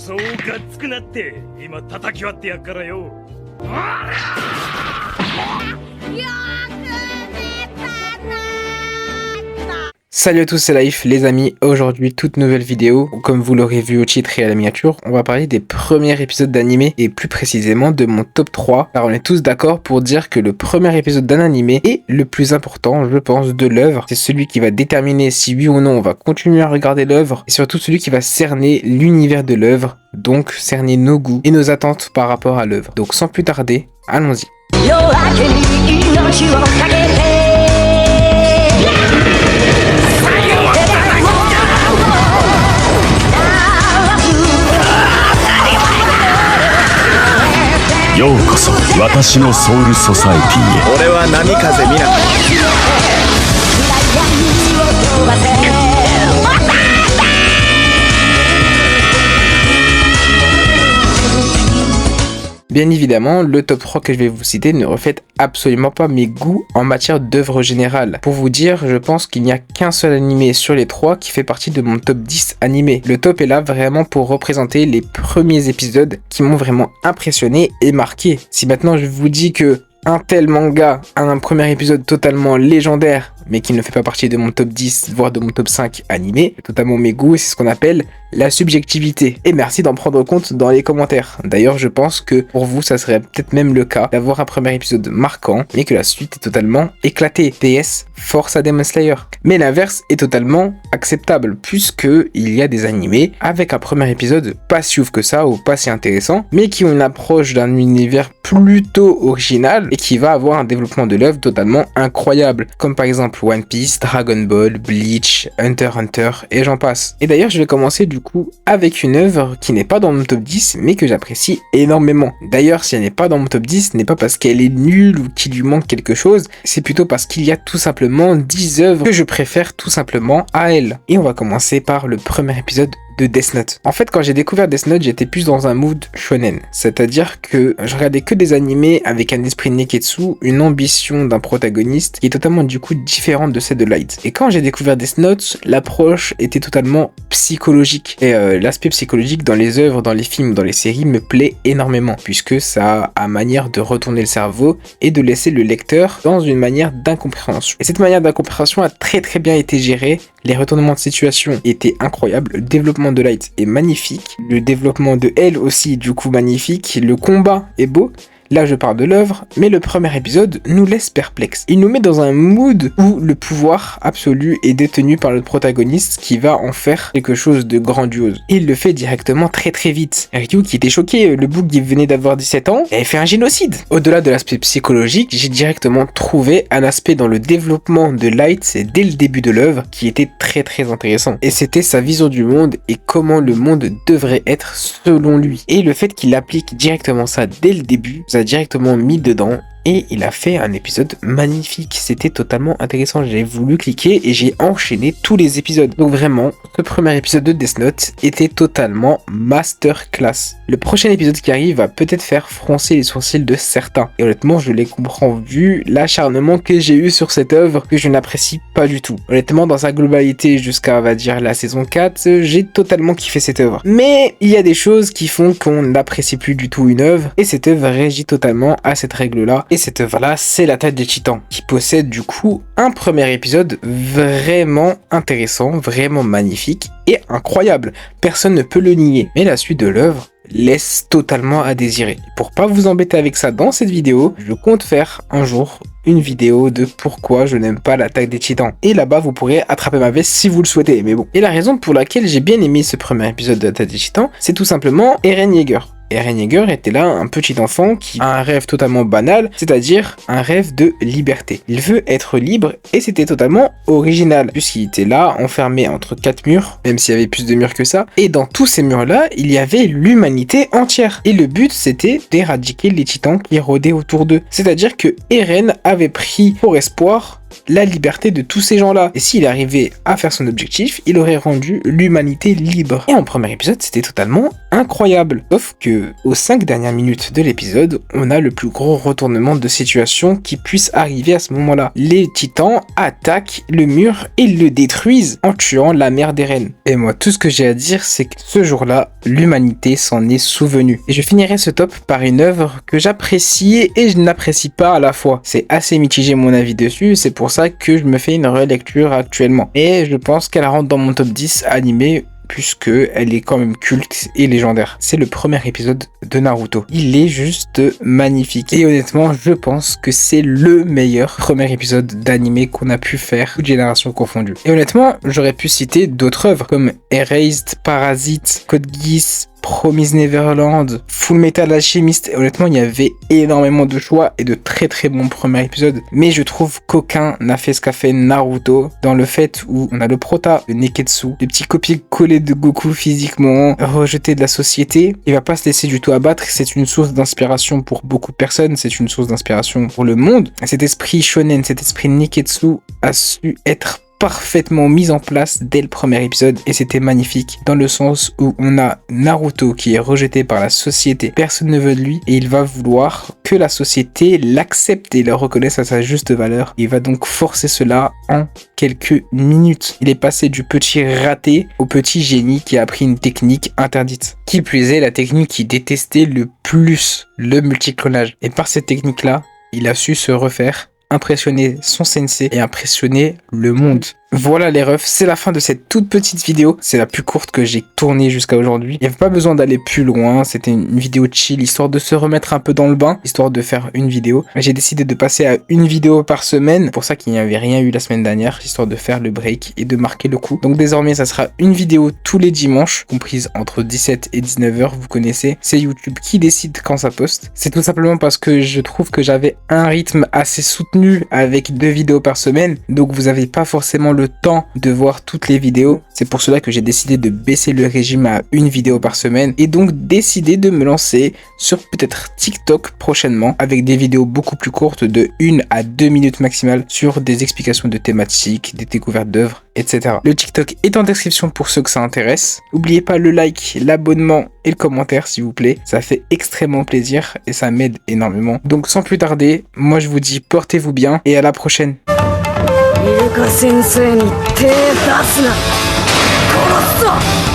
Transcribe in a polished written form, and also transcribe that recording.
そうがっつくなって今叩き割ってやっからよ。Salut à tous, c'est Life les amis, aujourd'hui toute nouvelle vidéo, comme vous l'aurez vu au titre et à la miniature, on va parler des premiers épisodes d'animé et plus précisément de mon top 3, car on est tous d'accord pour dire que le premier épisode d'un animé est le plus important, je pense, de l'œuvre. C'est celui qui va déterminer si oui ou non on va continuer à regarder l'œuvre, et surtout celui qui va cerner l'univers de l'œuvre, donc cerner nos goûts et nos attentes par rapport à l'œuvre. Donc sans plus tarder, allons-y. Yo koso, watashi no Soul Society へ。俺は波風見なかった。Bien évidemment, le top 3 que je vais vous citer ne reflète absolument pas mes goûts en matière d'œuvre générale. Pour vous dire, je pense qu'il n'y a qu'un seul animé sur les 3 qui fait partie de mon top 10 animé. Le top est là vraiment pour représenter les premiers épisodes qui m'ont vraiment impressionné et marqué. Si maintenant je vous dis que un tel manga a un premier épisode totalement légendaire, mais qui ne fait pas partie de mon top 10, voire de mon top 5 animé, totalement mes goûts, c'est ce qu'on appelle la subjectivité. Et merci d'en prendre compte dans les commentaires. D'ailleurs, je pense que pour vous, ça serait peut-être même le cas d'avoir un premier épisode marquant, mais que la suite est totalement éclatée. PS, force à Demon Slayer. Mais l'inverse est totalement acceptable, puisque il y a des animés avec un premier épisode pas si ouf que ça, ou pas si intéressant, mais qui ont une approche d'un univers plutôt original, et qui va avoir un développement de l'œuvre totalement incroyable, comme par exemple One Piece, Dragon Ball, Bleach, Hunter x Hunter, et j'en passe. Et d'ailleurs, je vais commencer du coup avec une œuvre qui n'est pas dans mon top 10, mais que j'apprécie énormément. D'ailleurs, si elle n'est pas dans mon top 10, ce n'est pas parce qu'elle est nulle ou qu'il lui manque quelque chose, c'est plutôt parce qu'il y a tout simplement 10 œuvres que je préfère tout simplement à elle. Et on va commencer par le premier épisode de Death Note. En fait, quand j'ai découvert Death Note, j'étais plus dans un mood shonen, c'est-à-dire que je regardais que des animés avec un esprit neketsu, une ambition d'un protagoniste qui est totalement du coup différente de celle de Light. Et quand j'ai découvert Death Note, l'approche était totalement psychologique. Et l'aspect psychologique dans les œuvres, dans les films, dans les séries me plaît énormément, puisque ça a manière de retourner le cerveau et de laisser le lecteur dans une manière d'incompréhension. Et cette manière d'incompréhension a très bien été gérée. Les retournements de situation étaient incroyables, le développement de Light est magnifique, le développement de elle aussi du coup magnifique, le combat est beau. Là je parle de l'œuvre, mais le premier épisode nous laisse perplexe. Il nous met dans un mood où le pouvoir absolu est détenu par le protagoniste qui va en faire quelque chose de grandiose. Et il le fait directement très vite. Ryu qui était choqué, le bouc qui venait d'avoir 17 ans, avait fait un génocide. Au-delà de l'aspect psychologique, j'ai directement trouvé un aspect dans le développement de Light dès le début de l'œuvre qui était très intéressant. Et c'était sa vision du monde et comment le monde devrait être selon lui. Et le fait qu'il applique directement ça dès le début, ça a directement mis dedans et il a fait un épisode magnifique. C'était totalement intéressant. J'ai voulu cliquer et j'ai enchaîné tous les épisodes. Donc vraiment, ce premier épisode de Death Note était totalement masterclass. Le prochain épisode qui arrive va peut-être faire froncer les sourcils de certains. Et honnêtement, je les comprends vu l'acharnement que j'ai eu sur cette œuvre que je n'apprécie pas du tout. Honnêtement, dans sa globalité jusqu'à, on va dire, la saison 4, j'ai totalement kiffé cette œuvre. Mais il y a des choses qui font qu'on n'apprécie plus du tout une œuvre et cette œuvre régit totalement à cette règle-là. Et cette œuvre-là, c'est l'Attaque des Titans, qui possède du coup un premier épisode vraiment intéressant, vraiment magnifique et incroyable. Personne ne peut le nier. Mais la suite de l'œuvre laisse totalement à désirer. Pour pas vous embêter avec ça dans cette vidéo, je compte faire un jour une vidéo de pourquoi je n'aime pas l'Attaque des Titans. Et là-bas, vous pourrez attraper ma veste si vous le souhaitez, mais bon. Et la raison pour laquelle j'ai bien aimé ce premier épisode de l'Attaque des Titans, c'est tout simplement Eren Yeager. Eren Yeager était là un petit enfant qui a un rêve totalement banal, c'est-à-dire un rêve de liberté. Il veut être libre et c'était totalement original, puisqu'il était là, enfermé entre 4 murs, même s'il y avait plus de murs que ça, et dans tous ces murs-là, il y avait l'humanité entière. Et le but, c'était d'éradiquer les titans qui rôdaient autour d'eux. C'est-à-dire que Eren avait pris pour espoir la liberté de tous ces gens-là. Et s'il arrivait à faire son objectif, il aurait rendu l'humanité libre. Et en premier épisode, c'était totalement incroyable. Sauf que, aux 5 dernières minutes de l'épisode, on a le plus gros retournement de situation qui puisse arriver à ce moment-là. Les titans attaquent le mur et le détruisent en tuant la mère d'Eren. Et moi, tout ce que j'ai à dire, c'est que ce jour-là, l'humanité s'en est souvenue. Et je finirai ce top par une œuvre que j'apprécie et je n'apprécie pas à la fois. C'est assez mitigé mon avis dessus, c'est pour ça que je me fais une relecture actuellement. Et je pense qu'elle rentre dans mon top 10 animé puisque elle est quand même culte et légendaire. C'est le premier épisode de Naruto. Il est juste magnifique. Et honnêtement, je pense que c'est le meilleur premier épisode d'animé qu'on a pu faire, toute génération confondue. Et honnêtement, j'aurais pu citer d'autres œuvres comme Erased, Parasite, Code Geass, Promise Neverland, Full Metal Alchemist. Et honnêtement, il y avait énormément de choix et de très très bons premiers épisodes. Mais je trouve qu'aucun n'a fait ce qu'a fait Naruto dans le fait où on a le prota de Neketsu, le petit copier-coller de Goku physiquement, rejeté de la société. Il va pas se laisser du tout abattre. C'est une source d'inspiration pour beaucoup de personnes. C'est une source d'inspiration pour le monde. Cet esprit shonen, cet esprit Neketsu a su être parfaitement mise en place dès le premier épisode et c'était magnifique dans le sens où on a Naruto qui est rejeté par la société, personne ne veut de lui et il va vouloir que la société l'accepte et le reconnaisse à sa juste valeur. Il va donc forcer cela en quelques minutes. Il est passé du petit raté au petit génie qui a appris une technique interdite. Qui plus est, la technique qu'il détestait le plus, le multiclonage. Et par cette technique-là, il a su se refaire, impressionner son sensei et impressionner le monde. Voilà les refs, c'est la fin de cette toute petite vidéo. C'est la plus courte que j'ai tournée jusqu'à aujourd'hui. Il n'y avait pas besoin d'aller plus loin, c'était une vidéo chill, histoire de se remettre un peu dans le bain, histoire de faire une vidéo. J'ai décidé de passer à une vidéo par semaine, pour ça qu'il n'y avait rien eu la semaine dernière, histoire de faire le break et de marquer le coup. Donc désormais, ça sera une vidéo tous les dimanches, comprise entre 17 et 19h, vous connaissez. C'est YouTube qui décide quand ça poste. C'est tout simplement parce que je trouve que j'avais un rythme assez soutenu avec 2 vidéos par semaine, donc vous n'avez pas forcément le temps de voir toutes les vidéos. C'est pour cela que j'ai décidé de baisser le régime à une vidéo par semaine et donc décidé de me lancer sur peut-être TikTok prochainement avec des vidéos beaucoup plus courtes de 1 à 2 minutes maximales sur des explications de thématiques, des découvertes d'œuvres, etc. Le TikTok est en description pour ceux que ça intéresse. N'oubliez pas le like, l'abonnement et le commentaire s'il vous plaît. Ça fait extrêmement plaisir et ça m'aide énormément. Donc sans plus tarder, moi je vous dis portez-vous bien et à la prochaine. 優香先生に手出すな殺すぞ